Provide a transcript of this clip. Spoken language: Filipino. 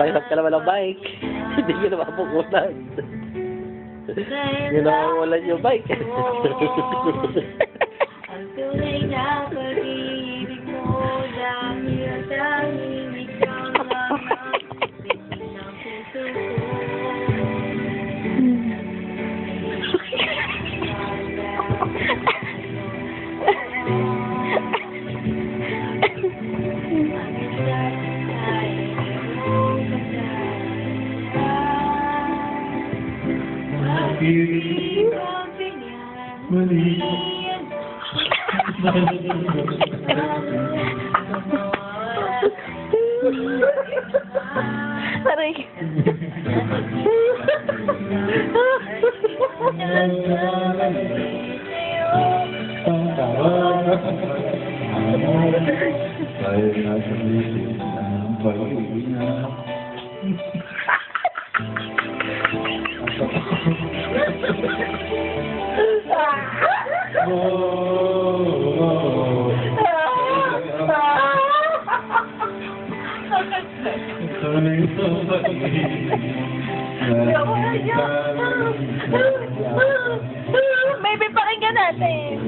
Pahirap ka naman ang bike. Hindi ka naman mapukunan. Hindi na makukulan yung bike. Ang tunay na pag-ibig mo dahil ikaw lang ang pitin ng puso ko. Mali. Aray. Tayo nasa isip ng pag-ibig na. Maybe pakinggan natin.